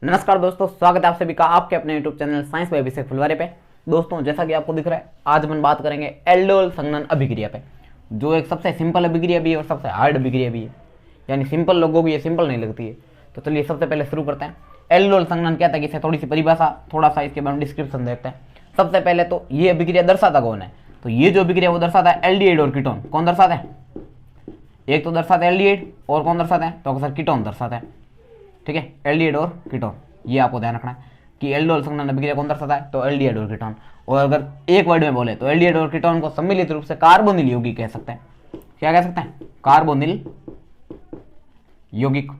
नमस्कार दोस्तों, स्वागत है आप सभी का आपके अपने YouTube चैनल साइंस बाय अभिषेक फुलवारे पे। दोस्तों, जैसा कि आपको दिख रहा है, आज हम बात करेंगे एल्डोल संघनन अभिक्रिया पे, जो एक सबसे सिंपल अभिक्रिया भी है और सबसे हार्ड अभिक्रिया भी है। यानी सिंपल लोगों को ये सिंपल नहीं लगती है। तो चलिए सबसे पहले शुरू करते हैं। एल्डोल संघनन क्या था, इसे थोड़ी सी परिभाषा, थोड़ा सा इसके बारे में डिस्क्रिप्शन देखते हैं। सबसे पहले तो ये अभिक्रिया दर्शाता कौन है, तो ये जो अभिक्रिया वो दर्शाता है एल्डिहाइड और कीटोन। कौन दर्शाता है? एक तो दर्शाता है एल्डिहाइड और कौन दर्शाता है, तो अक्सर कीटोन दर्शाता है। ठीक है, एल्डिहाइड और कीटोन, ये आपको ध्यान रखना है कि एल्डोल संघनन अभिक्रिया कौन दर्शाता है, तो एल्डिहाइड और कीटोन। और अगर एक वर्ड में बोले तो एल्डिहाइड और कीटोन को सम्मिलित रूप से कार्बोनिल यौगिक कह सकते हैं। क्या कह सकते हैं? कार्बोनिल यौगिक।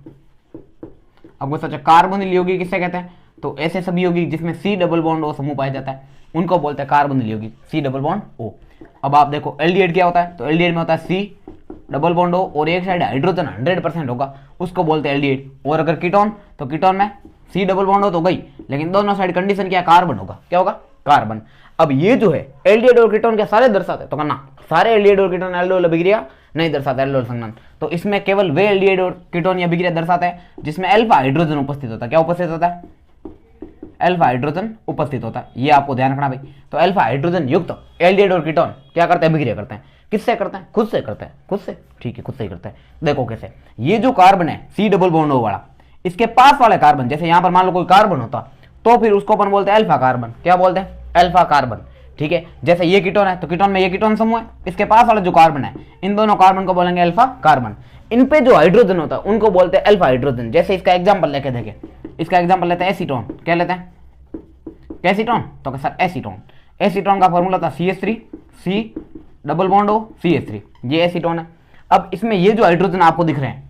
अब सोचा कार्बोनिल यौगिक किससे कहते हैं, तो ऐसे सभी यौगिक जिसमें C डबल बॉन्ड O समूह पाया जाता है उनको बोलते हैं कार्बोनिल यौगिक, C डबल बॉन्ड O। अब आप देखो एल्डिहाइड क्या होता है, तो एल्डिहाइड में होता है C डबल बॉन्ड O और एक साइड हाइड्रोजन 100% होगा, उसको बोलते हैं एल्डिहाइड। और अगर कीटोन, तो कीटोन में C डबल बॉन्ड O तो गई, लेकिन दोनों साइड कंडीशन क्या, कार्बन होगा। क्या होगा? कार्बन। अब ये जो है एल्डिहाइड और कीटोन के सारे दर्शाते हैं, तो करना सारे एल्डिहाइड और कीटोन एल्डोल अभिक्रिया नहीं दर्शाता एल्डोल संघनन। तो इसमें केवल वे एल्डिहाइड और कीटोन या अभिक्रिया दर्शाते हैं जिसमें अल्फा हाइड्रोजन उपस्थित होता है। क्या उपस्थित होता है? अल्फा हाइड्रोजन उपस्थित होता है, ये आपको ध्यान रखना भाई। तो अल्फा हाइड्रोजन युक्त एल्डिहाइड और कीटोन क्या करते हैं, अभिक्रिया करते हैं। किससे करते हैं? खुद से करते हैं। खुद से? ठीक है, खुद से ही करते हैं। देखो कैसे, ये जो कार्बन है C डबल बॉन्ड O वाला, इसके पास वाले कार्बन, जैसे यहां पर मान लो कोई कार्बन होता तो फिर उसको अपन बोलते हैं अल्फा कार्बन। क्या बोलते हैं? Alpha carbon. ठीक है, जैसे ये कीटोन है तो कीटोन में ये कीटोन समूह है, इसके पास वाला जो कार्बन है इन दोनों कार्बन को बोलेंगे अल्फा कार्बन। इन पे जो हाइड्रोजन होता है उनको बोलते हैं अल्फा हाइड्रोजन। जैसे इसका एग्जांपल लेके देखें, इसका एग्जांपल लेते हैं एसीटोन। क्या लेते हैं? एसीटोन, तो सर एसीटोन। एसीटोन का फॉर्मूला था CH3 C double bond O CH3, ये एसीटोन है। अब इसमें ये जो हाइड्रोजन आपको दिख रहे हैं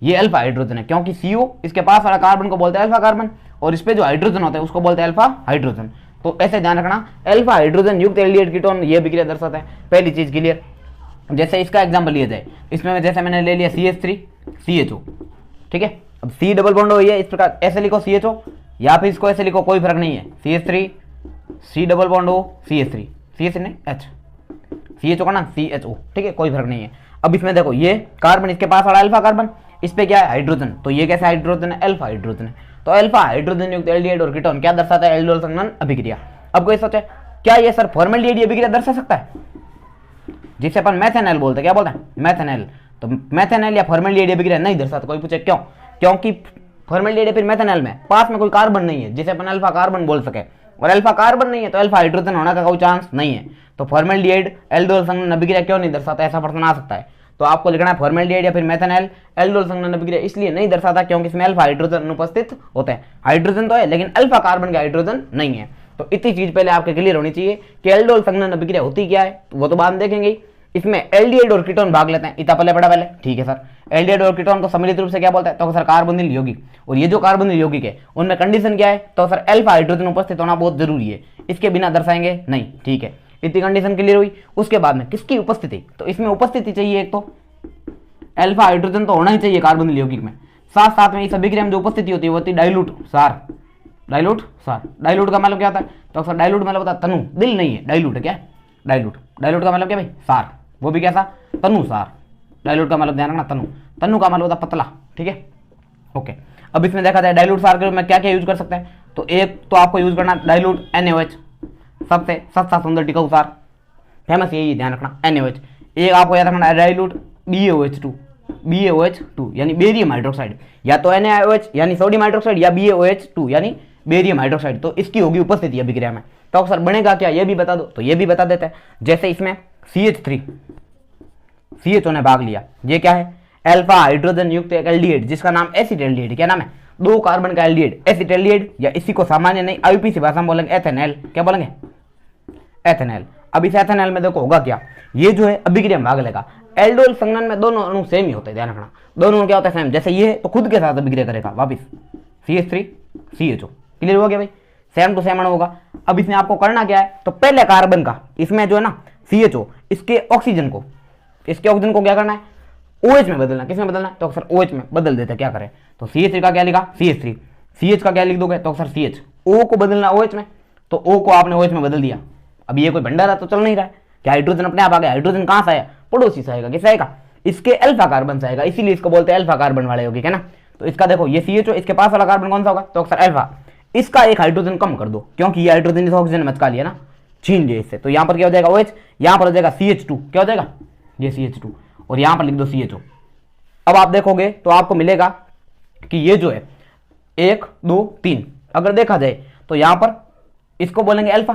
ये अल्फा हाइड्रोजन है, क्योंकि CO इसके पास वाला कार्बन को बोलते हैं अल्फा कार्बन और इस पे जो हाइड्रोजन होता है उसको बोलते हैं अल्फा हाइड्रोजन। तो ऐसे ध्यान रखना, अल्फा हाइड्रोजन युक्त एल्डिहाइड कीटोन ये अभिक्रिया दर्शाता है। पहली चीज क्लियर। जैसे इसका एग्जांपल लिया जाए, इसमें जैसे मैंने ले लिया CH3 CHO। ठीक है, अब C डबल बॉन्ड O ये इस प्रकार ऐसे लिखो CHO, या फिर इसको ऐसे लिखो, कोई फर्क नहीं है। CH3 C double bond O CH3 CH नहीं H, CHO का ना CHO। ठीक है, कोई फर्क नहीं है। अब इसमें देखो ये कार्बन, इसके पास वाला अल्फा कार्बन, इस पे क्या है, हाइड्रोजन। तो ये कैसे हाइड्रोजन है? अल्फा हाइड्रोजन है। तो अल्फा हाइड्रोजन युक्त एल्डिहाइड और कीटोन क्या दर्शाता है? एल्डोल संघनन अभिक्रिया। अब कोई सोचे क्या ये सर फॉर्मल्डिहाइड अभिक्रिया दर्शा सकता है, जिसे अपन मेथेनॉल बोलते हैं? क्या बोलते हैं? मेथेनॉल। तो मेथेनॉल या फॉर्मल्डिहाइड अभिक्रिया नहीं दर्शाता। कोई पूछे क्यों? क्योंकि फॉर्मल्डिहाइड या फिर मेथेनॉल में पास में कोई कार्बन नहीं है जिसे अपन अल्फा कार्बन बोल सके, और अल्फा कार्बन नहीं है तो अल्फा हाइड्रोजन होने का कोई चांस नहीं है। तो फॉर्मल्डिहाइड एल्डोल संघनन अभिक्रिया क्यों नहीं दर्शाता, ऐसा प्रश्न आ सकता है। तो आपको लिखना है फॉर्मल्डिहाइड या फिर मेथेनॉल एल्डोल संघनन अभिक्रिया इसलिए नहीं दर्शाता क्योंकि इसमें अल्फा हाइड्रोजन उपस्थित होते हैं। हाइड्रोजन तो है लेकिन अल्फा कार्बन के हाइड्रोजन नहीं है। तो इतनी चीज पहले आपके क्लियर होनी चाहिए कि एल्डोल संघनन अभिक्रिया होती क्या है, वो तो बाद में देखेंगे। इसमें एल्डिहाइड और कीटोन भाग लेते हैं, इतना पहले पढ़ा पहले। ठीक है सर, एल्डिहाइड और कीटोन को सम्मिलित रूप से क्या बोलते हैं, तो सर कार्बोनिल यौगिक। और ये जो कार्बोनिल यौगिक है उनमें कंडीशन क्या है, तो सर अल्फा हाइड्रोजन उपस्थित होना बहुत जरूरी है, इसके बिना दर्शाएंगे नहीं। ठीक है, इतनी कंडीशन क्लियर हुई। उसके बाद में किसकी उपस्थिति, तो इसमें उपस्थिति चाहिए, एक तो अल्फा हाइड्रोजन तो होना ही चाहिए कार्बोनिल यौगिक में। साथ साथ में इस अभिक्रिया में जो उपस्थिति होती है वो होती है डाइल्यूट सार। डाइल्यूट सार, डाइल्यूट का मतलब क्या होता है, तो सर डाइल्यूट मतलब होता है तनु, दिल नहीं है, डाइल्यूट है। क्या डाइल्यूट? डाइल्यूट का मतलब क्या भाई, सार, वो भी कैसा, तनु सार। डाइल्यूट का मतलब ध्यान रखना तनु, तनु का मतलब होता है पतला। ठीक है, ओके। अब इसमें देखा जाए डाइल्यूट सार के रूप में क्या क्या यूज कर सकते हैं, तो एक तो आपको यूज करना डाइल्यूट NaOH, सबसे सस्ता सुंदर टिकाऊ सार, फेमस यही ध्यान रखना NaOH। एक आपको याद रखना डाइल्यूट BaOH2 यानी बेरियम हाइड्रोक्साइड, या तो NaOH यानी सोडियम हाइड्रोक्साइड या BaOH2 यानी बेरियम हाइड्रोक्साइड। तो इसकी होगी उपस्थिति अभिक्रिया में। तो अक्सर बनेगा क्या, ये भी बता दो, तो ये भी बता देते हैं। जैसे इसमें CH3 CHO ने भाग लिया, ये क्या है, अल्फा हाइड्रोजन युक्त एक एल्डिहाइड जिसका नाम एसिड एल्डिहाइड। क्या नाम है, 2 कार्बन का एल्डिहाइड एसिड एल्डिहाइड, या इसी को सामान्य नहीं IUPAC भाषा में बोलेंगे एथेनॉल। क्या बोलेंगे, एथेनॉल। अब इस एथेनॉल में देखो होगा क्या, ये जो है अभिक्रिया में भाग लेगा। एल्डोल संघनन में दोनों अणु सेम ही होते हैं, ध्यान रखना, दोनों क्या होता है सेम। जैसे ये तो खुद के साथ अभिक्रिया करेगा वापिस, CH3 CHO। क्लियर हो गया भाई, सेम टू सेम अणु होगा। अब इसमें आपको करना क्या है, तो पहले कार्बन का इसमें जो है ना CHO, इसके ऑक्सीजन को क्या करना है, OH में बदलना। किसमें बदलना है, तो अक्सर OH में बदल देते हैं। क्या करें, तो CH3 का क्या लिखा CH3, CH का क्या लिख दोगे, तो अक्सर CH। O को बदलना OH में, तो O को आपने OH में बदल दिया। अब ये कोई भंडारा तो चल नहीं रहा है कि हाइड्रोजन अपने आप आ गया। हाइड्रोजन कहां से आया, पड़ोसी से आएगा। किससे आएगा, इसके अल्फा कार्बन से आएगा, इसीलिए इसको बोलते हैं अल्फा कार्बन वाले यौगिक, है ना। तो इसका देखो ये CHO, इसके पास वाला कार्बन कौन सा होगा, तो अक्सर अल्फा। इसका एक हाइड्रोजन कम कर दो, क्योंकि ये हाइड्रोजन इस ऑक्सीजन में चका लिया ना, छीन लिया इससे, तो यहाँ पर क्या हो जाएगा OH, यहाँ पर हो जाएगा CH2, क्या हो जाएगा ये CH2, और यहाँ पर लिख दो CHO। अब आप देखोगे तो आपको मिलेगा कि ये जो है 1 2 3, अगर देखा जाए तो यहाँ पर इसको बोलेंगे अल्फा,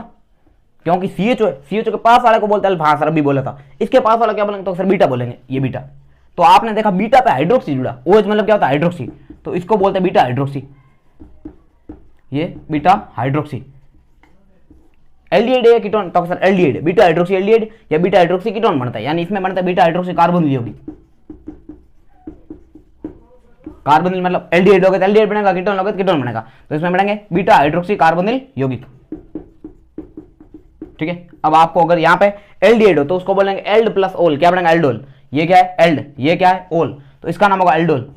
क्योंकि CHO है, CHO के पास वाले को बोलते हैं अल्फा। हाँ सर अभी बोला था, इसके पास वाला क्या बोलेंगे, तो सर बीटा बोलेंगे, ये बीटा। तो आपने देखा बीटा पे हाइड्रोक्सी जुड़ा, OH मतलब क्या होता है हाइड्रोक्सी, तो इसको बोलते हैं बीटा हाइड्रोक्सी, ये बीटा हाइड्रोक्सी। एल्डिहाइड है कीटोन, तो sir aldehyde, beta hydroxy aldehyde या बीटा हाइड्रोक्सी कीटोन बनता है, यानी इसमें बनता है बीटा हाइड्रोक्सी कार्बोनिल यौगिक। कार्बोनिल मतलब एल्डिहाइड होगा तो एल्डिहाइड बनेगा, कीटोन होगा तो कीटोन बनेगा, तो इसमें बनेंगे बीटा हाइड्रोक्सी कार्बोनिल यौगिक। ठीक है, अब आपको अगर यहाँ पे एल्डिहाइड हो तो उसको बोलेंगे एल्ड प्लस ओल, क्या बनेगा एल्डोल। ये क्या है एल्ड, ये क्या है ओल, तो इसका नाम होगा एल्डोल,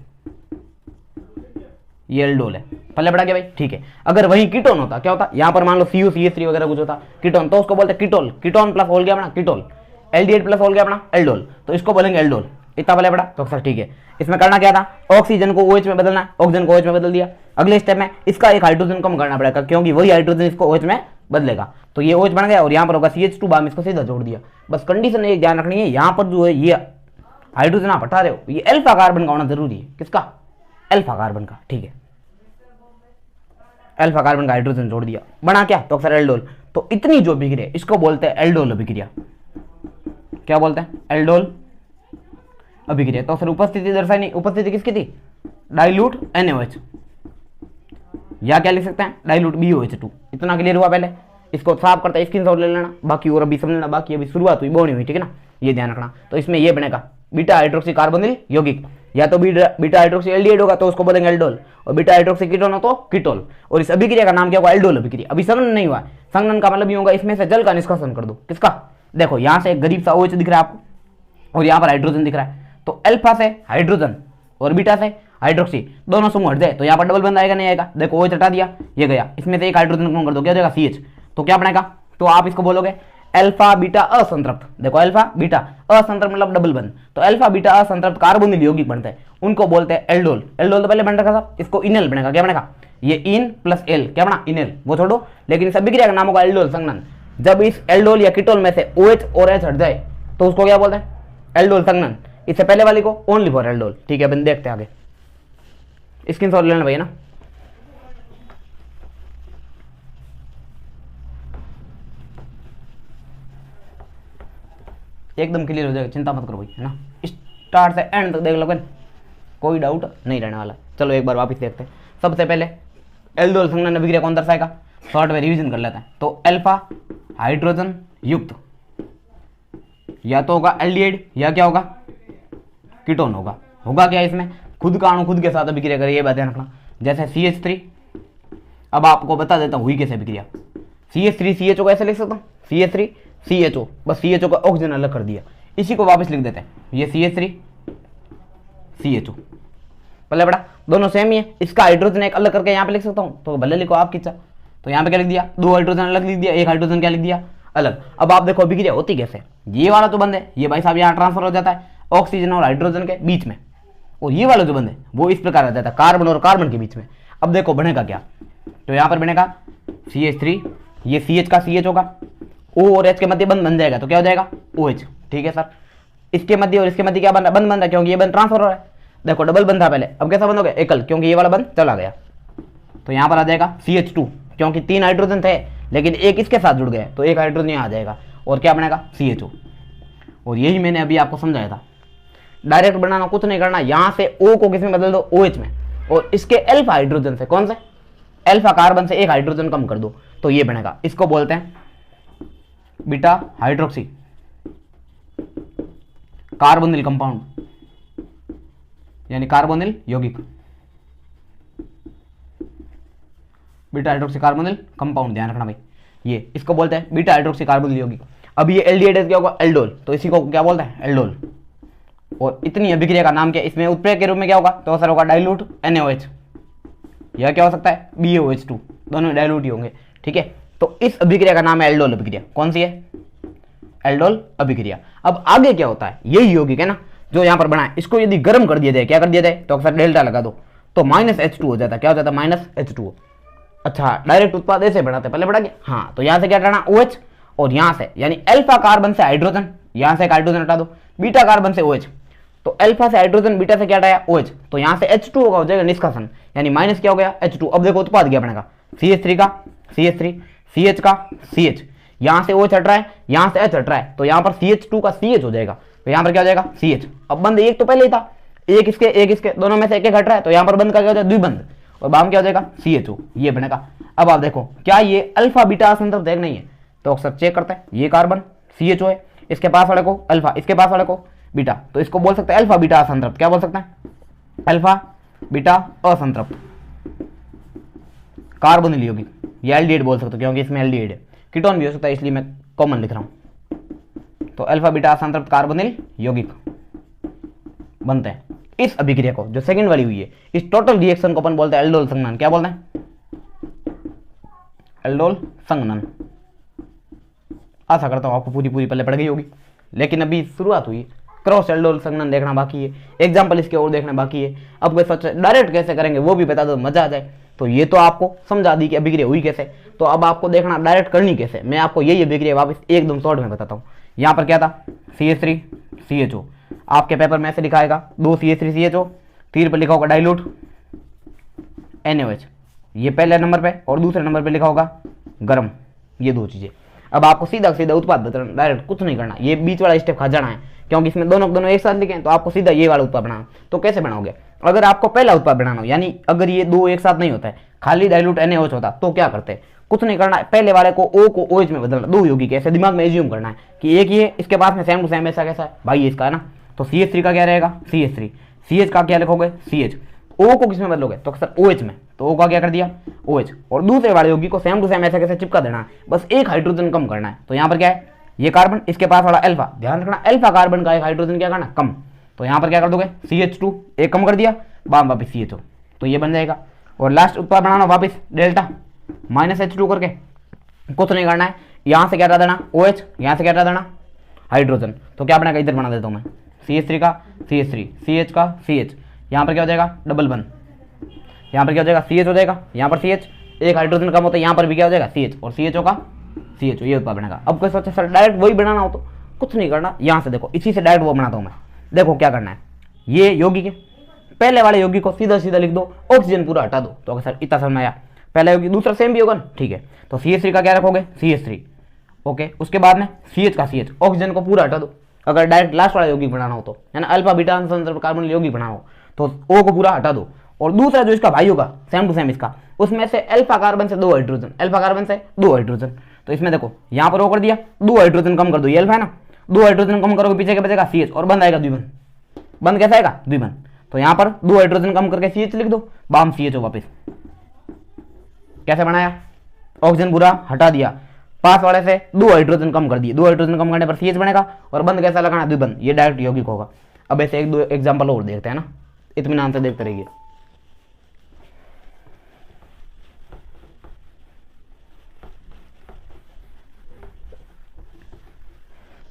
ये एल्डोल है। पहले बढ़ा गया भाई, ठीक है। अगर वही कीटोन होता क्या होता, यहाँ पर मान लो CuCH3 वगैरह कुछ होता कीटोन, तो उसको बोलते कीटोल, कीटोन प्लस ओल क्या बना कीटोल, एल्डिहाइड प्लस ओल क्या बना एल्डोल, तो इसको बोलेंगे एल्डोल। इतना पहले पड़ा, तो सर ठीक है। इसमें करना क्या था, ऑक्सीजन को OH में बदलना है, ऑक्सीजन को OH में बदल दिया। अगले स्टेप में इसका एक हाइड्रोजन कम करना पड़ेगा, क्योंकि वही हाइड्रोजन इसको OH में बदलेगा, तो ये OH बन गया और यहाँ पर होगा CH2, बाद में इसको सीधा जोड़ दिया। बस कंडीशन एक ध्यान रखनी है, यहाँ पर जो है ये हाइड्रोजन आप हटा रहे हो, ये अल्फा कार्बन का होना जरूरी है, किसका अल्फा कार्बन का, ठीक है। अल्फा कार्बन का हाइड्रोजन जोड़ दिया, बना क्या, तो अक्सर एल्डोल। तो इतनी जो अभिक्रिया इसको बोलते हैं एल्डोल अभिक्रिया, क्या बोलते हैं एल्डोल अभिक्रिया। तो सर उपस्थिति दर्शाई नहीं, उपस्थिति किसकी थी, डाइल्यूट NaOH, या क्या लिख सकते हैं डाइल्यूट BOH2। इतना क्लियर हुआ, पहले इसको साफ करता है, स्क्रीनशॉट ले लेना, बाकी और अभी समझ लेना, बाकी अभी शुरुआत हुई बोनी हुई, ठीक है ना, ये ध्यान रखना। तो इसमें ये बनेगा बीटा हाइड्रोक्सी कार्बोनिल यौगिक, या तो बीटा हाइड्रोक्सी एल्डिहाइड होगा तो उसको बोलेंगे एल्डोल, और बीटा हाइड्रोक्सी कीटोन हो तो कीटोल, और इस अभिक्रिया का नाम क्या होगा एल्डोल अभिक्रिया। अभी संघनन नहीं हुआ, संघनन का मतलब ये होगा इसमें से जल का निष्कासन कर दो, किसका, देखो यहाँ से एक गरीब सा OH दिख रहा है आपको, और यहाँ पर हाइड्रोजन दिख रहा है, तो अल्फा से हाइड्रोजन और बीटा से हाइड्रोक्सी दोनों समूह हट जाए तो यहाँ पर डबल बंद आएगा नहीं आएगा, देखो OH हटा दिया, ये गया, इसमें से एक हाइड्रोजन कम कर दो, क्या हो जाएगा CH, तो क्या बनेगा, तो आप इसको बोलोगे अल्फा बीटा असंतृप्त। देखो अल्फा बीटा असंतृप्त मतलब डबल बंद, तो अल्फा बीटा असंतृप्त कार्बोनिल यौगिक बनते हैं, उनको बोलते हैं एल्डोल। एल्डोल तो पहले बन रखा था, इसको इनेल बनेगा, क्या बनेगा ये इन प्लस एल, क्या बना इनेल, वो छोड़ो, लेकिन इस अभिक्रिया का नाम होगा एल्डोल संघनन। जब इस एल्डोल या कीटोल में से OH और H हट जाए तो उसको क्या बोलते हैं एल्डोल संघनन। इससे पहले वाली को ओनली फॉर एल्डोल, ठीक है। अपन देखते हैं आगे, स्क्रीनशॉट लेना भैया ना। एकदम क्लियर हो जाएगा, चिंता मत करो भाई, है ना, स्टार्ट से एंड तक देख लो, कोई डाउट नहीं रहने वाला। चलो एक बार वापस देखते हैं। सबसे पहले एल्डोल संघनन अभिक्रिया कौन दर्शाएगा, शॉर्ट में रिवीजन कर लेते हैं। तो अल्फा हाइड्रोजन युक्त या तो होगा एल्डिहाइड या क्या होगा कीटोन होगा। होगा क्या इसमें, खुद का अणु खुद के साथ अभिक्रिया करे, ये बात ध्यान रखना। जैसे CH3, अब आपको बता देता हूँ हुई कैसे अभिक्रिया। CH3 CHO को ऐसे लिख सकता हूँ, CH3 CHO, बस CHO का ऑक्सीजन अलग कर दिया, इसी को वापस लिख देते हैं, ये CH3 CHO। पहले बड़ा दोनों सेम ही है, इसका हाइड्रोजन एक अलग करके यहाँ पे लिख सकता हूँ, तो भले लिखो आपकी इच्छा। तो यहाँ पे क्या लिख दिया, दो हाइड्रोजन अलग लिख दिया, एक हाइड्रोजन क्या लिख दिया अलग। अब आप देखो अभिक्रिया होती कैसे, ये वाला तो बंद है, ये भाई साहब यहाँ ट्रांसफर हो जाता है ऑक्सीजन और हाइड्रोजन के बीच में, और ये वाला जो बंद है वो इस प्रकार आ जाता है कार्बन और कार्बन के बीच में। अब देखो बनेगा क्या, तो यहाँ पर बनेगा CH3, ये CH का CH होगा, O और H के मध्य बंद बन जाएगा, तो क्या हो जाएगा OH, ठीक है सर। इसके मध्य और इसके मध्य क्या बन रहा है, बंद बन रहा है, क्योंकि ये बंद ट्रांसफर हो रहा है। देखो डबल बंद था पहले, अब कैसा बंद हो गया एकल, क्योंकि ये वाला बंद चला गया, तो यहाँ पर आ जाएगा CH2, क्योंकि 3 हाइड्रोजन थे लेकिन एक इसके साथ जुड़ गए, तो एक हाइड्रोजन यहाँ आ जाएगा, और क्या बनेगा CHO। और यही मैंने अभी आपको समझाया था, डायरेक्ट बनाना कुछ नहीं करना, यहाँ से O को किस में बदल दो OH में, और इसके अल्फा हाइड्रोजन से, कौन से अल्फा कार्बन से एक हाइड्रोजन कम कर दो, तो ये बनेगा, इसको बोलते हैं बीटा हाइड्रोक्सी कार्बोनिल कंपाउंड, यानी कार्बोनिल यौगिक, बीटा हाइड्रोक्सी कार्बोनिल कंपाउंड, ध्यान रखना भाई, ये इसको बोलते हैं बीटा हाइड्रोक्सी कार्बोनिल यौगिक। अब ये एल्डिहाइड क्या होगा एल्डोल, तो इसी को क्या बोलते हैं एल्डोल। और इतनी अभिक्रिया का नाम क्या, इसमें उत्प्रेरक के रूप में क्या होगा, तो असर होगा डाइल्यूट NaOH, यह क्या हो सकता है BaOH2, दोनों डाइल्यूट ही होंगे, ठीक है। तो इस अभिक्रिया का नाम है एल्डोल अभिक्रिया। कौन सी है, एल्डोल अभिक्रिया। अब आगे क्या होता है, यही यौगिक है ना जो यहाँ पर बना है, इसको यदि गर्म कर दिया जाए, क्या कर दिया जाए, तो अक्सर डेल्टा लगा दो, तो -H2 हो जाता है। क्या हो जाता है? -H2O। अच्छा, डायरेक्ट उत्पाद ऐसे बनाते, पहले बढ़ा गया। हाँ, तो यहां से क्या हटाना? OH, और यहां से यानी अल्फा कार्बन से हाइड्रोजन, यहां से एक हाइड्रोजन हटा दो, बीटा कार्बन से OH, तो अल्फा से हाइड्रोजन, बीटा से क्या हटाया? OH, तो यहां से H2O का हो जाएगा निष्कासन, यानी माइनस क्या हो गया? H2। अब देखो उत्पाद क्या बनेगा? CH3 का CH3, CH का CH, यहां से OH हट रहा है, यहां से H हट रहा है, तो यहां पर CH2 का CH हो जाएगा, तो यहां पर क्या हो जाएगा? CH। अब बंद एक तो पहले ही था, एक इसके दोनों में से एक एक हट रहा है, तो यहां पर बंद का क्या हो जाएगा? द्विबंध, और बाम क्या हो जाएगा? CHO, ये बनेगा। अब आप देखो क्या ये अल्फा बीटा असंतृप्त है नहीं है? तो अक्सर चेक करते हैं, ये कार्बन CHO है, इसके पास वाले को अल्फा, इसके पास वाले को बीटा, तो इसको बोल सकते हैं अल्फा बीटा असंतृप्त। क्या बोल सकते हैं? अल्फा बीटा असंतृप्त कार्बोनिल यौगिक, ये एल्डिहाइड बोल सकते हो क्योंकि इसमें एल्डिहाइड है। कीटोन भी हो सकता है, इसलिए मैं कॉमन लिख रहा हूं। तो अल्फा बीटा असंतृप्त कार्बोनिल यौगिक बनते हैं। इस अभिक्रिया को, जो सेकंड वाली हुई है, इस टोटल रिएक्शन को अपन बोलते हैं एल्डोल संघनन। क्या बोलते हैं? एल्डोल संघनन। आशा करता हूं आपको पूरी पहले पड़ गई होगी, लेकिन अभी शुरुआत हुई, क्रॉस एल्डोल संघनन देखना बाकी है, एग्जाम्पल इसके और देखना बाकी है। अब कोई सोचे डायरेक्ट कैसे करेंगे वो भी बता दो, मजा आ जाए। तो ये तो आपको समझा दी कि अभिक्रिया हुई कैसे, तो अब आपको देखना डायरेक्ट करनी कैसे। मैं आपको यही अभिक्रिया वापस एकदम शॉर्ट में बताता हूँ। यहाँ पर क्या था? CH3 CHO, आपके पेपर में ऐसे लिखाएगा 2 CH3 CHO, तीर पर लिखा होगा डाइल्यूट NaOH, ये पहले नंबर पे, और दूसरे नंबर पे लिखा होगा गर्म, ये दो चीजें। अब आपको सीधा सीधा उत्पाद बताना, डायरेक्ट कुछ नहीं करना, ये बीच वाला स्टेप खा जाना है, क्योंकि इसमें दोनों एक साथ लिखे हैं, तो आपको सीधा ये वाला उत्पाद बनाना। तो कैसे बनाओगे? अगर आपको पहला उत्पाद बनाना हो, यानी अगर ये दो एक साथ नहीं होता है, खाली डाइल्यूट NaOH होता, तो क्या करते? कुछ नहीं करना है, पहले वाले को O को OH में बदलना, दो यौगिक ऐसे दिमाग में एज्यूम करना है कि एक ये इसके पास में सेम टू सेम ऐसा कैसा है भाई, इसका है ना, तो CH3 का क्या रहेगा? CH3, CH का क्या लिखोगे? CH, O को किस में बदलोगे? तो सर OH में, तो O का क्या कर दिया? OH, और दूसरे वाले यौगिक को सेम टू सेम ऐसा कैसे चिपका देना है, बस एक हाइड्रोजन कम करना है। तो यहाँ पर क्या है? ये कार्बन, इसके पास वाला अल्फा, ध्यान रखना अल्फा कार्बन का एक हाइड्रोजन क्या करना? कम। तो यहाँ पर क्या कर दोगे? CH2, एक कम कर दिया, वापिस CHO, तो ये बन जाएगा। और लास्ट उत्पाद बनाना वापिस डेल्टा -H2 करके, कुछ नहीं करना है, यहाँ से क्या हटा देना? OH, यहाँ से क्या हटा देना? हाइड्रोजन, तो क्या बनेगा? इधर बना देता हूँ मैं, CH3 का CH3, CH का CH, यहाँ पर क्या हो जाएगा? डबल बन, यहाँ पर क्या हो जाएगा? CH हो जाएगा, यहाँ पर CH, एक हाइड्रोजन कम होता है, यहाँ पर भी क्या हो जाएगा? CH, और CHO का CHO, ये उत्पाद बनेगा। अब कोई सोचे सर डायरेक्ट वही बनाना हो, तो कुछ नहीं करना, यहाँ से देखो इसी से डायरेक्ट वो बनाता हूँ मैं। देखो क्या करना है, ये यौगिक है, पहले वाले यौगिक को सीधा सीधा लिख दो, ऑक्सीजन पूरा हटा दो। तो सर इतना समझ में आया? पहला यौगिक दूसरा सेम भी होगा ना, ठीक है। तो CH3 का क्या रखोगे? CH3, okay. उसके बाद में CH का CH, ऑक्सीजन को पूरा हटा दो। अगर डायरेक्ट लास्ट वाला यौगिक बनाना हो, तो है ना अल्फा बीटा असंतृप्त कार्बोनिल यौगिक बनाना हो, तो O को पूरा हटा दो, और दूसरा जो इसका भाई होगा सेम टू सेम इसका, उसमें से अल्फा कार्बन से 2 हाइड्रोजन, अल्फा कार्बन से 2 हाइड्रोजन, तो इसमें देखो यहाँ पर O कर दिया, 2 हाइड्रोजन कम कर दो, ये अल्फा है ना, 2 हाइड्रोजन कम करोगे पीछे क्या बचेगा? CH, और बंद आएगा द्विबंध। बंद कैसा आएगा? द्विबंध। तो यहाँ पर 2 हाइड्रोजन कम करके CH लिख दो, बाम CHO वापिस। कैसे बनाया? ऑक्सीजन पूरा हटा दिया, पास वाले से 2 हाइड्रोजन कम कर दिए, 2 हाइड्रोजन कम करने पर CH बनेगा, और बंद कैसा लगाना? द्विबंध, ये डायरेक्ट यौगिक होगा। अब ऐसे एक दो एग्जांपल और देखते हैं ना, इत्मीनान से देखते रहिए।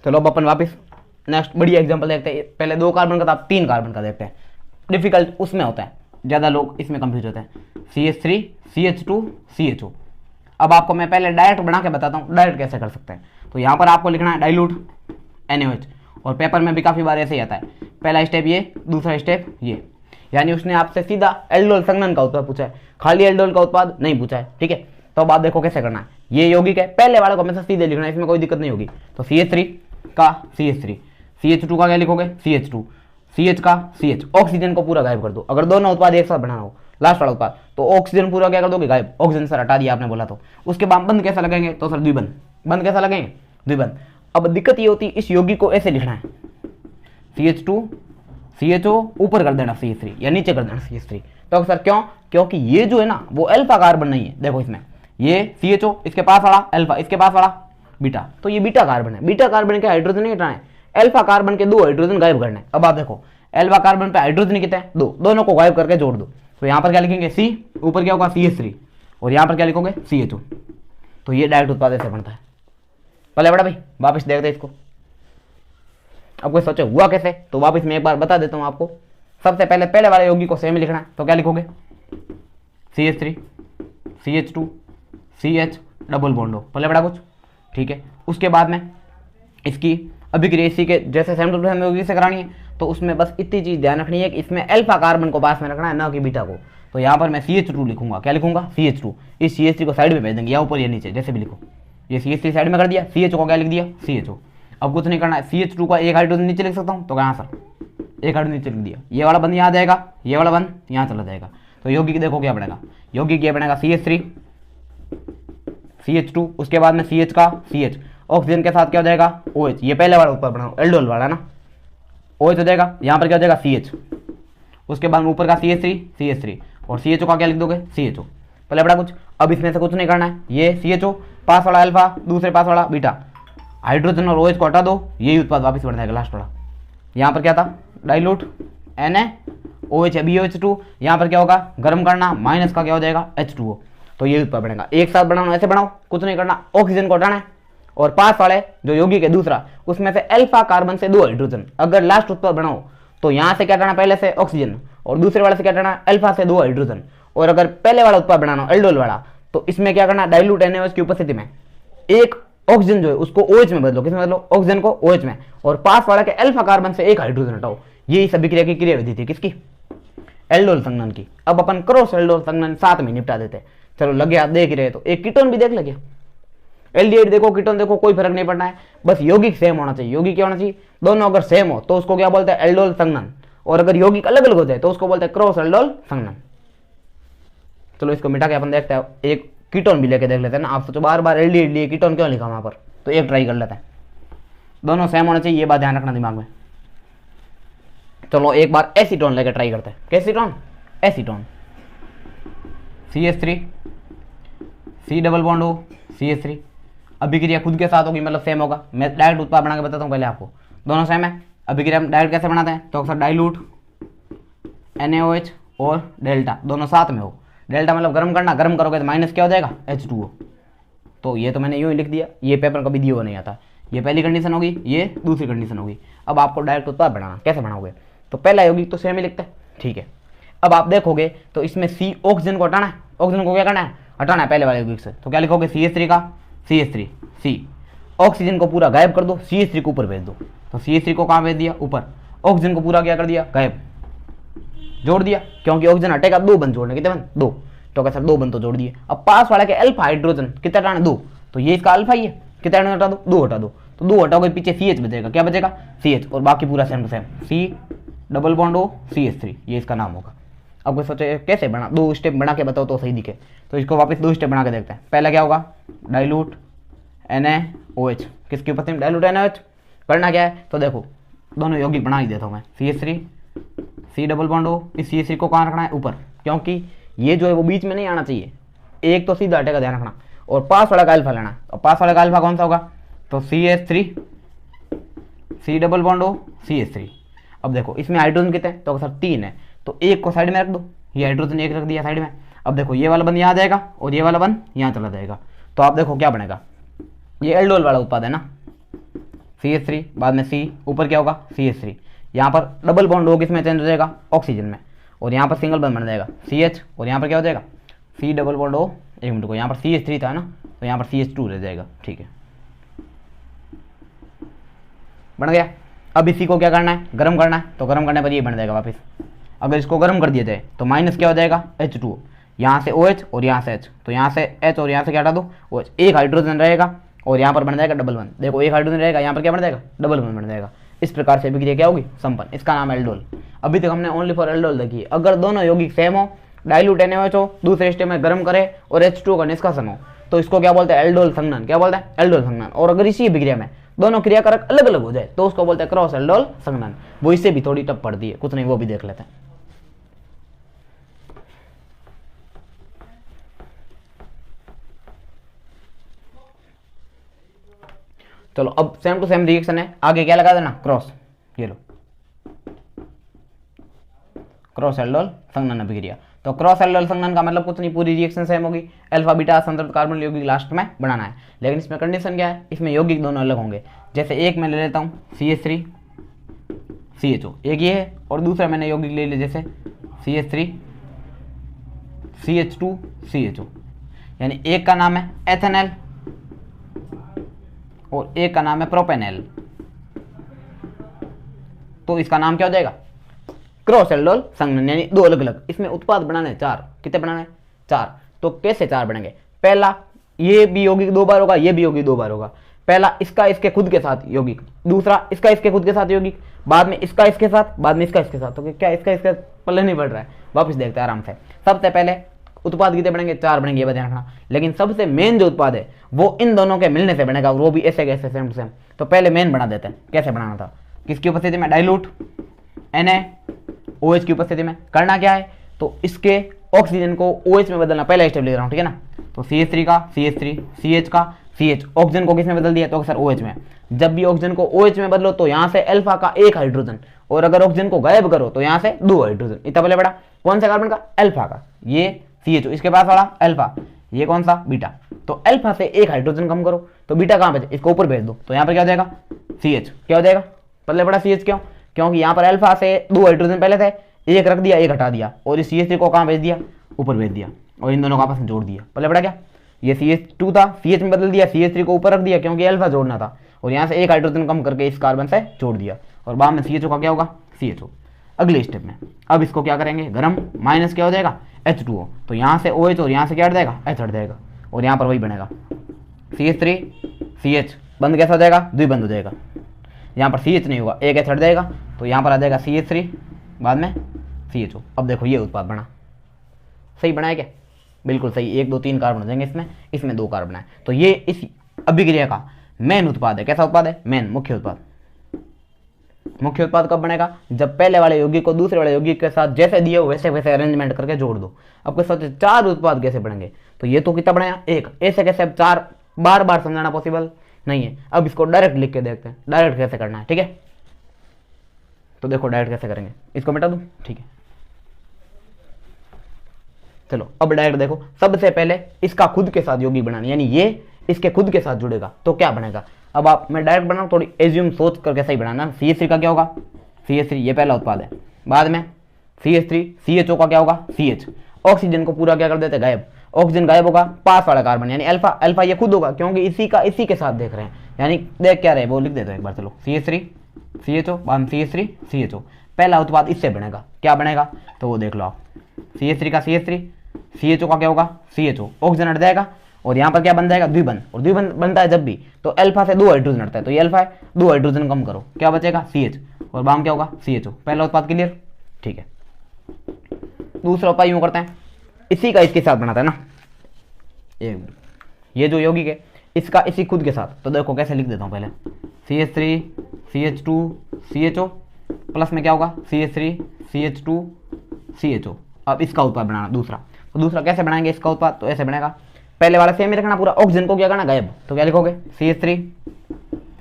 चलो अब अपन वापस नेक्स्ट बढ़िया एग्जांपल देखते हैं। पहले 2 कार्बन का था, 3 कार्बन का देखते हैं। डिफिकल्ट उसमें होता है, ज्यादा लोग इसमें कंफ्यूज होते हैं। CH3 CH2 CHO। अब आपको मैं पहले डायरेक्ट बना के बताता हूँ डायरेक्ट कैसे कर सकते हैं। तो यहाँ पर आपको लिखना है डाइल्यूट NaOH, और पेपर में भी काफी बार ऐसे ही आता है, पहला स्टेप ये, दूसरा स्टेप ये, यानी उसने आपसे सीधा एल्डोल संघनन का उत्पाद पूछा है, खाली एल्डोल का उत्पाद नहीं पूछा है, ठीक है। तो अब आप देखो कैसे करना है। ये यौगिक है, पहले वाले को हमेशा सीधे लिखना है, इसमें कोई दिक्कत नहीं होगी। तो CH3 का CH3, CH2 का क्या लिखोगे? CH2, CH का CH, ऑक्सीजन को पूरा गायब कर दो। अगर दोनों उत्पाद एक साथ बनाना हो, लास्ट वाला उत्पाद, तो ऑक्सीजन पूरा क्या कर दोगे? गायब। ऑक्सीजन सर हटा दिया आपने बोला, तो उसके बाद बंद कैसा लगेंगे? तो सर द्विबंध। बंद कैसा लगेंगे? द्विबंध। अब दिक्कत ये होती है, इस यौगिक को ऐसे लिखना है, CH2 CHO, ऊपर कर देना CH3, या नीचे कर देना CH3। तो सर क्यों? क्योंकि ये जो है ना वो अल्फा कार्बन नहीं है। देखो इसमें ये CHO, इसके पास वाला अल्फा, इसके पास वाला बीटा, तो ये बीटा कार्बन है। बीटा कार्बन के हाइड्रोजन नहीं हटाना है, अल्फा कार्बन के 2 हाइड्रोजन गायब करना है। अब आप देखो अल्फा कार्बन पे हाइड्रोजन कितने हैं? 2, दोनों को गायब करके जोड़ दो। तो यहाँ पर क्या लिखेंगे? C, ऊपर क्या होगा? CH3, और यहाँ पर क्या लिखोगे? CHO। तो ये डायरेक्ट उत्पाद ऐसे बनता है। पहले बड़ा भाई वापस देखते इसको। अब कोई सोचे हुआ कैसे, तो वापस मैं एक बार बता देता हूँ आपको। सबसे पहले पहले वाले यौगिक को सेम लिखना है, तो क्या लिखोगे, CH3 CH2 CH double bond हो, पहले बड़ा कुछ, ठीक है। उसके बाद में इसकी अभिक्रिया इसी के जैसे सेम टू सेम यौगिक से करानी है, तो उसमें बस इतनी चीज ध्यान रखनी है कि इसमें अल्फा कार्बन को पास में रखना है, ना कि बीटा को। तो यहाँ पर मैं CH2 लिखूंगा, क्या लिखूंगा, CH2। इस CH3 को साइड में भेज देंगे, या ऊपर या नीचे जैसे भी लिखो। ये CH3 साइड में कर दिया, CH को क्या लिख दिया, CHO। अब कुछ नहीं करना है, CH2 का एक हाइड्रोजन नीचे लिख सकता हूँ, तो कहाँ सर एक हाइड्रोजन नीचे लिख दिया, ये वाला बंद यहाँ आ जाएगा, ये वाला बंद यहाँ चला जाएगा। तो यौगिक देखो क्या बनेगा, यौगिक ये बनेगा CH3 CH2, उसके बाद में CH का CH, ऑक्सीजन के साथ क्या हो जाएगा, OH। ये पहले वाला ऊपर बनाओ, एल्डोल वाला ना, OH हो जाएगा, यहाँ पर क्या हो जाएगा CH। उसके बाद में ऊपर का CH3 और CHO का क्या लिख दोगे, CHO। पहले बड़ा कुछ, अब इसमें से कुछ नहीं करना है, ये CHO पास वाला अल्फा, दूसरे पास वाला बीटा, हाइड्रोजन और OH को हटा दो, यही उत्पाद वापस बढ़ जाएगा लास्ट वाला। यहाँ पर क्या था, डाइल्यूट NaOH BOH2, यहाँ पर क्या होगा, गर्म करना, माइनस का क्या हो जाएगा H2O। तो ये उत्पाद बनेगा। एक साथ बनाओ, ऐसे बनाओ, कुछ नहीं करना, ऑक्सीजन को हटाना है और पास वाले जो यौगिक है दूसरा, उसमें से अल्फा कार्बन से 2 हाइड्रोजन। अगर लास्ट उत्पाद बनाओ तो यहाँ से क्या करना, पहले से ऑक्सीजन और दूसरे वाले से क्या करना, अल्फा से 2 हाइड्रोजन। और अगर पहले वाला उत्पाद बनाना एल्डोल वाला, तो इसमें क्या करना, डाइल्यूट NaOH की उपस्थिति में एक ऑक्सीजन जो है उसको OH में बदलो, किसमें बदलो, ऑक्सीजन को OH में, और पास वाला के अल्फा कार्बन से 1 हाइड्रोजन हटाओ। ये इस अभिक्रिया की क्रिया विधि थी, किसकी, एल्डोल संघनन की। अब अपन क्रॉस एल्डोल संघनन साथ में निपटा देते। चलो लगे आप देख रहे तो एक कीटोन भी देख लगे, एल्डिहाइड देखो, कीटोन देखो, कोई फर्क नहीं पड़ना है, बस यौगिक सेम होना चाहिए। यौगिक क्या होना चाहिए, दोनों अगर सेम हो तो उसको क्या बोलते हैं, एल्डोल संघनन, और अगर यौगिक अलग अलग हो जाए तो उसको बोलते हैं क्रॉस एल्डोल संघनन। चलो इसको मिटा के अपन देखते हैं, एक कीटोन भी लेके देख लेते हैं ना। आप सोचो बार बार एल्डिहाइड लिए कीटोन क्यों लिखा वहां पर, तो एक ट्राई कर लेते हैं, दोनों सेम होना चाहिए, ये बात ध्यान रखना दिमाग में। चलो एक बार एसीटोन लेके ट्राई करते हैं, कैसीटोन, acetone, CH3 C double bond हो CH3, अभिक्रिया खुद के साथ होगी, मतलब सेम होगा। मैं डायरेक्ट उत्पाद बना के बताता हूँ पहले आपको, दोनों सेम है। अभिक्रिया डायरेक्ट कैसे बनाते हैं, तो अक्सर डाइल्यूट NaOH और डेल्टा दोनों साथ में हो। डेल्टा मतलब गर्म करना, गर्म करोगे तो माइनस क्या हो जाएगा, H2O। तो ये तो मैंने यूँ ही लिख दिया, ये पेपर कभी दिया हुआ नहीं आता। ये पहली कंडीशन होगी, ये दूसरी कंडीशन होगी। अब आपको डायरेक्ट उत्पाद बनाना, कैसे बनाओगे, तो पहला यौगिक तो सेम ही लिखते हैं, ठीक है। अब आप देखोगे तो इसमें C ऑक्सीजन को हटाना है, ऑक्सीजन को क्या करना है, हटाना है पहले वाले यौगिक से। तो क्या लिखोगे, CH3 का CH3 C, ऑक्सीजन को पूरा गायब कर दो, CH3 को ऊपर भेज दो। तो CH3 को कहाँ भेज दिया, ऊपर, ऑक्सीजन को पूरा क्या कर दिया, गायब, जोड़ दिया, क्योंकि ऑक्सीजन हटेगा 2 बंद जोड़ने, कितने बंद, 2। तो क्या सर 2 बंद तो जोड़ दिए। अब पास वाला के अल्फा हाइड्रोजन कितना हटाना, 2। तो ये इसका अल्फा ही है, कितना हटा दो, 2 हटा दो। तो 2 हटाओगे पीछे CH बचेगा, क्या बचेगा, CH, और बाकी पूरा same to same C double bond हो CH3, ये इसका नाम होगा। अब कोई सोचे कैसे बना, 2 स्टेप बना के बताओ तो सही दिखे। तो इसको वापस 2 स्टेप बना के देखते हैं। पहला क्या होगा, डाइल्यूट NaOH, किसकी उपस्थिति में, डाइल्यूट NaOH। करना क्या है, तो देखो दोनों यौगिक बना ही देता हूँ मैं, CH3 C डबल बॉन्ड हो, इस CH3 को कहाँ रखना है, ऊपर, क्योंकि ये जो है वो बीच में नहीं आना चाहिए, एक तो सीधा हटेगा, ध्यान रखना। और पास वाला का अल्फा लेना है, और पास वाला का अल्फा कौन सा होगा, तो CH3 C डबल बॉन्ड हो CH3। अब देखो इसमें हाइड्रोजन कितने हैं, तो सर 3 है, तो एक को साइड में रख दो, ये हाइड्रोजन एक रख दिया साइड में। अब देखो ये वाला बंद यहाँ आ जाएगा और ये वाला बंद यहाँ चला जाएगा। तो आप देखो क्या बनेगा, ये एल्डोल वाला उत्पाद है ना, CH3 बाद में C, ऊपर क्या होगा CH3, यहाँ पर डबल बॉन्ड हो किसमें चेंज हो जाएगा, ऑक्सीजन में, और यहाँ पर सिंगल बंद बन जाएगा CH, और यहाँ पर क्या हो जाएगा C डबल बॉन्ड हो, एक मिनट को, यहाँ पर CH3 था ना, तो यहाँ पर CH2 रह जाएगा, ठीक है, बन गया। अब इसी को क्या करना है, गर्म करना है, तो गर्म करने पर ये बन जाएगा वापस। अगर इसको गर्म कर दिया जाए तो माइनस क्या हो जाएगा, H2O, यहाँ से OH और यहाँ से H, तो यहाँ से H और यहाँ से क्या हटा दो, OH, एक हाइड्रोजन रहेगा और यहाँ पर बन जाएगा डबल बंद। देखो एक हाइड्रोजन रहेगा, यहाँ पर क्या बन जाएगा, डबल बंद बन जाएगा। इस प्रकार से अभिक्रिया क्या होगी, संपन्न। इसका नाम है एल्डोल। अभी तक हमने ओनली फॉर एल्डोल देखी। अगर दोनों यौगिक सेम हो, डाइल्यूट NaOH हो, दूसरे स्टेप में गर्म करे और H2O का निष्कासन हो, तो इसको क्या बोलते हैं, एल्डोल संघनन। क्या बोलते हैं, एल्डोल संघनन। और अगर इसी अभिक्रिया में दोनों क्रियाकारक अलग अलग हो जाए तो उसको बोलते हैं क्रॉस एल्डोल संघनन। वो इससे भी थोड़ी टफ पड़ती है, कुछ नहीं, वो भी देख लेते हैं। चलो अब सेम टू सेम रिएक्शन है, आगे क्या लगा देना, क्रॉस, ये लो, क्रॉस एल्डोल संघनन अभिक्रिया। तो क्रॉस एल्डोल संघनन का मतलब कुछ नहीं, पूरी रिएक्शन सेम होगी, अल्फा बीटा संतृप्त कार्बन यौगिक लास्ट में बनाना है। लेकिन इसमें कंडीशन क्या है, इसमें यौगिक दोनों अलग होंगे। जैसे एक मैं ले लेता हूँ CH3 CHO, एक ये है, और दूसरा मैंने यौगिक ले लिया जैसे CH3 CH2 CHO, यानी एक का नाम है एथेनॉल और एक का नाम है प्रोपेनॉल। तो इसका नाम क्या हो जाएगा? क्रॉस एल्डोल संघनन, यानी दो अलग अलग। इसमें उत्पाद बनाने चार, कितने बनाने? चार। तो कैसे चार बनेंगे? पहला ये भी यौगिक 2 बार होगा, ये भी यौगिक 2 बार होगा। पहला इसका इसके खुद के साथ यौगिक, दूसरा इसका इसके खुद के साथ यौगिक, बाद में इसका इसके साथ, बाद में इसका इसके साथ। तो क्या इसका इसके पल्ले नहीं पड़ रहा है? वापस देखते हैं आराम से। सबसे पहले उत्पाद कितने बनेंगे? 4 बनेंगे, ये ध्यान रखना। लेकिन सबसे मेन जो उत्पाद है वो इन दोनों के मिलने से बनेगा, वो भी ऐसे कैसे? Same to same. तो पहले मेन बना देते हैं। कैसे बनाना था? किसकी उपस्थिति में? डाइल्यूट NaOH की उपस्थिति में। करना क्या है? तो इसके ऑक्सीजन को OH में बदलना, पहला स्टेप ले रहा हूँ, ठीक है ना। तो CH3 का CH3, CH का CH, ऑक्सीजन को किस में बदल दिया? तो सर OH में। जब भी ऑक्सीजन को OH में बदलो तो यहाँ से अल्फा का 1 हाइड्रोजन, और अगर ऑक्सीजन को गायब करो तो यहाँ से 2 हाइड्रोजन। इतना पहले बड़ा कौन सा कार्बन का? अल्फा का, ये CHO, इसके पास वाला अल्फा, ये कौन सा? बीटा। तो अल्फा से 1 हाइड्रोजन कम करो तो बीटा कहाँ बचे? इसको ऊपर भेज दो, तो यहाँ पर क्या हो जाएगा? CH। क्या हो जाएगा? पहले बड़ा CH। क्यों? क्योंकि यहाँ पर अल्फा से 2 हाइड्रोजन पहले थे, एक रख दिया, एक हटा दिया, और इस CH3 को कहाँ भेज दिया? ऊपर भेज दिया, और इन दोनों को आपस में जोड़ दिया। पहले बड़ा क्या? ये CH2 था, CH में बदल दिया, CH3 को ऊपर रख दिया क्योंकि अल्फा जोड़ना था, और यहाँ से 1 हाइड्रोजन कम करके इस कार्बन से जोड़ दिया, और बाद में CHO का क्या होगा? CHO। अगले स्टेप में अब इसको क्या करेंगे? गरम, माइनस क्या हो जाएगा? H2O। तो यहाँ से OH और यहाँ से क्या हट जाएगा? H हट जाएगा, और यहाँ पर वही बनेगा CH3 CH, बंद कैसा हो जाएगा? द्विबंध हो जाएगा। यहाँ पर CH नहीं होगा, एक H हट जाएगा, तो यहाँ पर आ जाएगा CH3, बाद में CHO। अब देखो ये उत्पाद बना, सही बना है क्या? बिल्कुल सही। 1 2 3 कार्बन हो जाएंगे इसमें, इसमें 2 कार्बन है। तो ये इस अभिक्रिया का मेन उत्पाद है। कैसा उत्पाद है? मेन, मुख्य उत्पाद। मुख्य उत्पाद कब बनेगा? जब पहले वाले यौगिक को दूसरे वाले यौगिक के साथ जैसे दिए हो वैसे वैसे अरेंजमेंट करके जोड़ दो। अब कोई सोचे 4 उत्पाद कैसे बनेंगे? तो ये तो कितना बनाया? 1। ऐसे कैसे? अब 4 बार बार समझाना पॉसिबल नहीं है। अब इसको डायरेक्ट लिख के देखते हैं, डायरेक्ट कैसे करना है, ठीक है। तो देखो डायरेक्ट कैसे करेंगे, इसको मिटा दूं, ठीक है। चलो अब डायरेक्ट देखो, सबसे पहले इसका खुद के साथ यौगिक बनाना, यानी ये इसके खुद के साथ जुड़ेगा तो क्या बनेगा। अब आप, मैं डायरेक्ट बनाऊं, थोड़ी एज्यूम सोच करके सही बनाना। CH3 का क्या होगा? CH3, ये पहला उत्पाद है। बाद में CH3 CHO का क्या होगा? CH। ऑक्सीजन को पूरा क्या कर देते? गायब। ऑक्सीजन गायब होगा, पास वाला कार्बन यानी अल्फा, अल्फा ये खुद होगा क्योंकि इसी के साथ देख रहे हैं, यानी देख क्या रहे वो लिख देते हैं एक बार। चलो CH3 CHO, बाद में CH3 CHO, पहला उत्पाद इससे बनेगा। क्या बनेगा? तो वो देख लो आप, CH3 का CH3, CHO का क्या होगा? CHO, ऑक्सीजन हट जाएगा, और यहाँ पर क्या बन जाएगा? द्विबंध। और द्विबंध बनता है जब भी तो अल्फा से 2 हाइड्रोजन हटता है, तो ये अल्फा है, 2 हाइड्रोजन कम करो, क्या बचेगा? CH, और बाम क्या होगा? CHO। पहला उत्पाद क्लियर, ठीक है। दूसरा उपाय यूं करते हैं, इसी का इसके साथ बनाता है ना, ये जो यौगिक है इसका इसी खुद के साथ। तो देखो कैसे लिख देता हूँ, पहले CH3 CH2 CHO, प्लस में क्या होगा? CH3 CH2 CHO। अब इसका उत्पाद बनाना दूसरा, तो दूसरा कैसे बनाएंगे इसका उत्पाद? तो ऐसे बनेगा, पहले वाला सेम ही रखना पूरा। ऑक्सीजन को क्या करना? गायब। तो क्या लिखोगे? CH3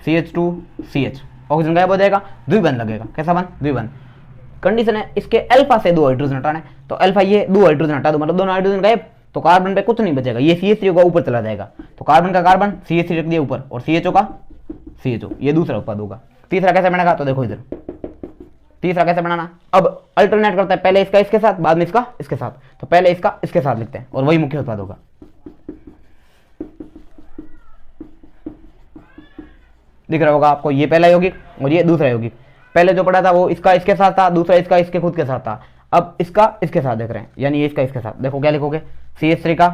CH2 CH, ऑक्सीजन गायब हो जाएगा, द्विबंध लगेगा। कैसा बन? द्विबंध। कंडीशन है इसके अल्फा से 2 हाइड्रोजन हटाना है, तो अल्फा ये 2 हाइड्रोजन हटा दो, मतलब दोनों हाइड्रोजन गायब, तो कार्बन पे कुछ नहीं बचेगा, ये CH3 होगा ऊपर चला जाएगा, तो कार्बन का कार्बन CH3 रख दिया ऊपर, और CHO का CHO, ये दूसरा उत्पाद होगा। तीसरा कैसे बनेगा? तो देखो इधर तीसरा कैसे बनाना, अब अल्टरनेट करता है, पहले इसका इसके साथ, बाद में इसका इसके साथ। तो पहले इसका इसके साथ लिखते हैं, और वही मुख्य उत्पाद होगा। दिख रहा होगा आपको, ये पहला यौगिक और ये दूसरा यौगिक। पहले जो पढ़ा था वो इसका इसके साथ था, दूसरा इसका इसके खुद के साथ था, अब इसका इसके साथ देख रहे हैं, यानी ये इसका इसके साथ। देखो क्या लिखोगे? CH3 का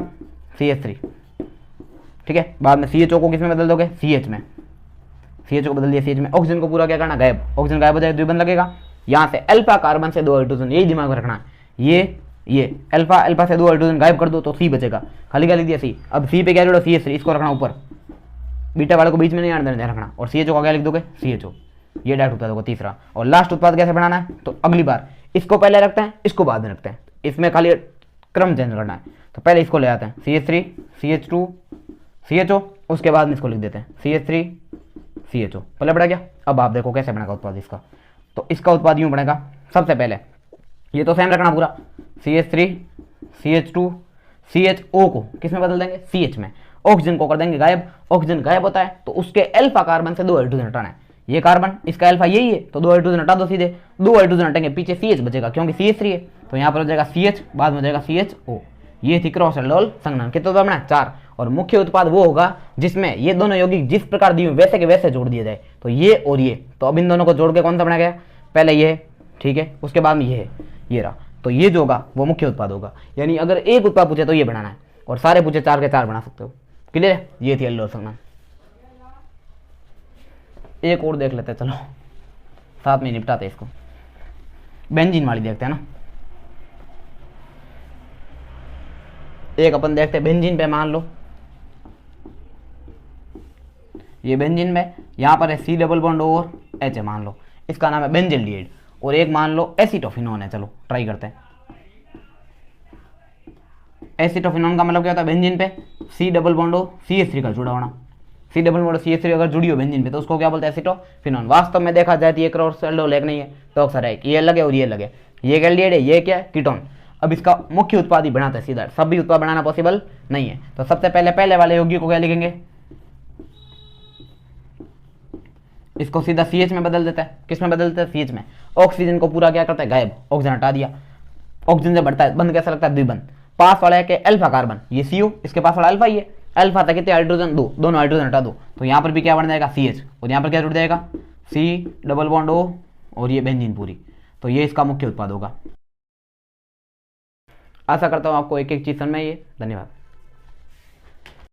CH3, ठीक है। बाद में CHO को किस में बदल दोगे? CH में। CHO को बदल दिया CH में। ऑक्सीजन को पूरा क्या करना? गायब। ऑक्सीजन गायब हो जाए, द्विबंध लगेगा। यहाँ से अल्फा कार्बन से 2 हाइड्रोजन, यही दिमाग में रखना। ये अल्फा से 2 हाइड्रोजन गायब कर दो तो C बचेगा, खाली क्या लिख दिया? C। अब C पे क्या जोड़ो? CH3, इसको रखना ऊपर, बीटा वाले को बीच में नहीं आने देना, रखना। और CHO का क्या लिख दोगे? CHO। ये डायरेक्ट उत्पाद होगा तीसरा। और लास्ट उत्पाद कैसे बनाना है? तो अगली बार इसको पहले रखते हैं, इसको बाद में रखते हैं, इसमें खाली क्रम चेंज करना है। तो पहले इसको ले आते हैं, CH3 CH2 CHO, उसके बाद में इसको लिख देते हैं CH3 CHO। पहले बढ़ा गया। अब आप देखो कैसे बनेगा उत्पाद इसका। तो इसका उत्पाद यूं बनेगा, सबसे पहले ये तो सेम रखना पूरा, CH3 CH2 CHO को किस में बदल देंगे? CH में। ऑक्सीजन को कर देंगे गायब। ऑक्सीजन गायब होता है तो उसके अल्फा कार्बन से 2 हाइड्रोजन हटाना है, ये कार्बन, इसका अल्फा यही है, तो 2 हाइड्रोजन हटा दो सीधे, 2 हाइड्रोजन हटेंगे पीछे CH बचेगा क्योंकि CH3 है, तो यहाँ पर हो जाएगा CH, बाद में हो जाएगा CHO। ये थी क्रॉस एल्डोल संघनन। कितने उत्पाद बना? 4। और मुख्य उत्पाद वो होगा जिसमें ये दोनों यौगिक जिस प्रकार दिए वैसे के वैसे जोड़ दिया जाए, तो ये और ये। तो अब इन दोनों को जोड़ के कौन सा बना गया? पहले ये, ठीक है, उसके बाद में ये है, ये रहा। तो ये जो होगा वो मुख्य उत्पाद होगा। यानी अगर एक उत्पाद पूछे तो ये बनाना है, और सारे पूछे 4 के 4 बना सकते हो। क्लियर है? ये थी एल्डोल संघनन। एक और देख लेते हैं, चलो साथ में निपटाते इसको। बेंजीन वाली देखते हैं ना। एक अपन देखते हैं बेंजीन पे, मान लो ये बेंजीन में यहां पर है C डबल बॉन्ड और H है, मान लो इसका नाम है बेंजल्डिहाइड, और एक मान लो एसिटोफिनोन है। चलो ट्राई करते हैं। एसिटोफिनोन का मतलब क्या होता है? बेंजीन पे C डबल बॉन्ड और CH3 का जुड़ा होना। C डबल बॉन्ड और CH3 अगर जुड़ी हो बेंजीन पे तो उसको क्या बोलते हैं? एसिटोफिनोन। वास्तव में देखा जाए तो ये क्रॉस एल्डोल एक नहीं है, तो अक्सर है ये लगे और ये लगे। ये एल्डिहाइड है, ये क्या है? कीटोन। अब इसका मुख्य उत्पाद ही बनाता है सीधा, सभी उत्पाद बनाना पॉसिबल नहीं है। तो सबसे पहले वाले यौगिक को क्या लिखेंगे? इसको सीधा CH में बदल देता है। किस में बदल देता है? CH में। ऑक्सीजन को पूरा क्या करता है? गायब, ऑक्सीजन हटा दिया। ऑक्सीजन से बढ़ता है, बंद कैसा लगता है? द्विबंध। पास वाला है कि अल्फा कार्बन, ये CO, इसके पास वाला अल्फा ही है। अल्फा था कितने? हाइड्रोजन 2, दोनों हाइड्रोजन हटा दो, तो यहाँ पर भी क्या बन जाएगा? CH, और यहाँ पर क्या जुड़ जाएगा? C डबल बॉन्ड O, और ये बेंजीन पूरी। तो ये इसका मुख्य उत्पाद होगा। आशा करता हूँ आपको एक एक चीज समझ में आई है। धन्यवाद।